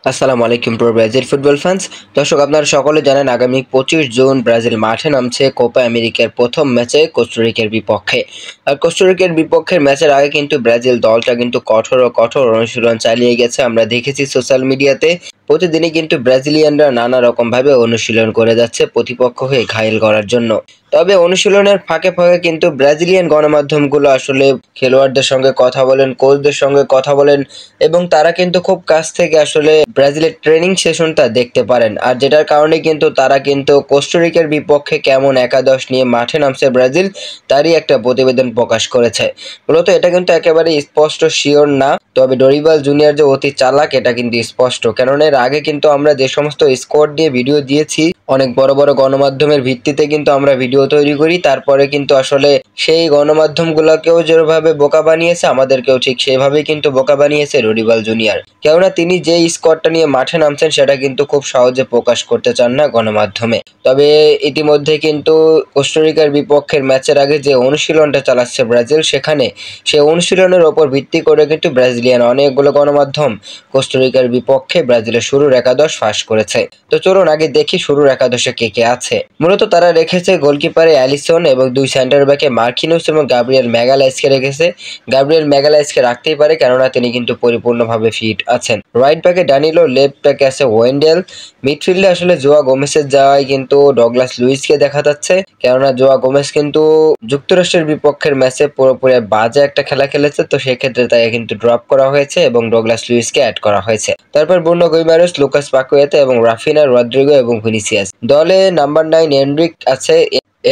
আসসালামু আলাইকুম pro Brazil football fans. দর্শক, আপনারা সকলে জানেন আগামী 25 জুন ব্রাজিল মাঠে নামছে কোপা আমেরিকার প্রথম ম্যাচে কোস্টারিকার বিপক্ষে। আর কোস্টারিকার বিপক্ষের ম্যাচের আগে কিন্তু ব্রাজিল দলটা কিন্তু কঠোর অনুশীলন চালিয়ে গেছে। আমরা দেখেছি সোশ্যাল মিডিয়াতে প্রতিদিনই কিন্তু ব্রাজিলিয়ানরা নানা রকম ভাবে অনুশীলন করে যাচ্ছে প্রতিপক্ষ হয়ে ঘায়েল করার জন্য। তবে অনুশীলনের ফাঁকে ফাঁকে কিন্তু ব্রাজিলিয়ান গণমাধ্যমগুলো আসলে খেলোয়াড়দের সঙ্গে কথা বলেন, কোচদের সঙ্গে কথা বলেন এবং তারা কিন্তু খুব কাছ থেকে আসলে ব্রাজিলের ট্রেনিং সেশনটা দেখতে পারেন। আর যেটার কারণে কিন্তু তারা কিন্তু কোস্টারিকার বিপক্ষে কেমন একাদশ নিয়ে মাঠে নামছে ব্রাজিল তারই একটা প্রতিবেদন প্রকাশ করেছে। মূলত এটা কিন্তু একেবারে স্পষ্ট শিওর না, তবে ডরিবাল জুনিয়র যে অতি চালাক এটা কিন্তু স্পষ্ট। কেননা এর আগে কিন্তু আমরা যে সমস্ত স্কোয়াড দিয়ে ভিডিও দিয়েছি, অনেক বড় বড় গণমাধ্যমের ভিত্তিতে কিন্তু আমরা ভিডিও তৈরি করি, তারপরে কিন্তু আসলে সেই গণমাধ্যমগুলোকেও যেভাবে বোকা বানিয়েছে আমাদেরকেও ঠিক সেইভাবেই কিন্তু বোকা বানিয়েছে ডরিবাল জুনিয়র। কেননা তিনি যে স্কোয়াডটা নিয়ে মাঠে নামছেন সেটা কিন্তু খুব সহজে প্রকাশ করতে চান না গণমাধ্যমে। তবে ইতিমধ্যে কিন্তু কোস্টারিকার বিপক্ষের ম্যাচের আগে যে অনুশীলনটা চালাচ্ছে ব্রাজিল, সেখানে সেই অনুশীলনের ওপর ভিত্তি করে কিন্তু ব্রাজিলিয়ান অনেকগুলো গণমাধ্যম কোস্টারিকার বিপক্ষে ব্রাজিলের শুরুর একাদশ ফাঁস করেছে। তো চলুন আগে দেখি শুরুর একাদশে কে কে আছে। মূলত তারা রেখেছে গোলকিপারে অ্যালিসন এবং দুই সেন্টার ব্যাকে মার্কিনুস এবং গাব্রিয়েল ম্যাগালাইসকে রেখেছে। গাব্রিয়েল ম্যাগালাইসকে রাখতেই পারে, কেননা তিনি কিন্তু পরিপূর্ণভাবে ফিট আছেন। রাইট ব্যাকে ডানিলো, লেফট ব্যাকে আছে ওয়েন্ডেল। মিডফিল্ডে আসলে জোয়া গোমেসের যাওয়ায় কিন্তু ডগলাস লুইসকে দেখা যাচ্ছে, কেননা জোয়া গোমেস কিন্তু যুক্তরাষ্ট্রের বিপক্ষের ম্যাচে পুরোপুরি বাজে একটা খেলা খেলেছে, তো সেক্ষেত্রে তাকে কিন্তু ড্রপ করা হয়েছে এবং ডগলাস লুইসকে অ্যাড করা হয়েছে। তারপর ব্রুনো গুইমারেস, লুকাস পাকুয়েতে এবং রাফিনা, রদ্রিগো এবং ভিনিসিয়াস। দলে নাম্বার 9 এনরিক আছে।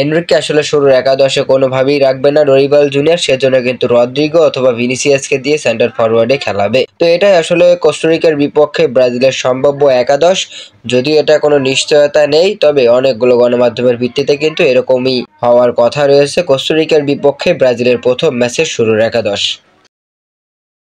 এনরিককে আসলে শুরুর একাদশে কোনোভাবেই রাখবে না ডরিবাল জুনিয়র, সেজন্য কিন্তু রদ্রিগো অথবা ভিনিসিয়াসকে দিয়ে সেন্টার ফরওয়ার্ডে খেলাবে। তো এটাই আসলে কোস্টারিকার বিপক্ষে ব্রাজিলের সম্ভাব্য একাদশ। যদিও এটা কোনো নিশ্চয়তা নেই, তবে অনেকগুলো গণমাধ্যমের ভিত্তিতে কিন্তু এরকমই হওয়ার কথা রয়েছে কোস্টারিকার বিপক্ষে ব্রাজিলের প্রথম ম্যাচের শুরুর একাদশ।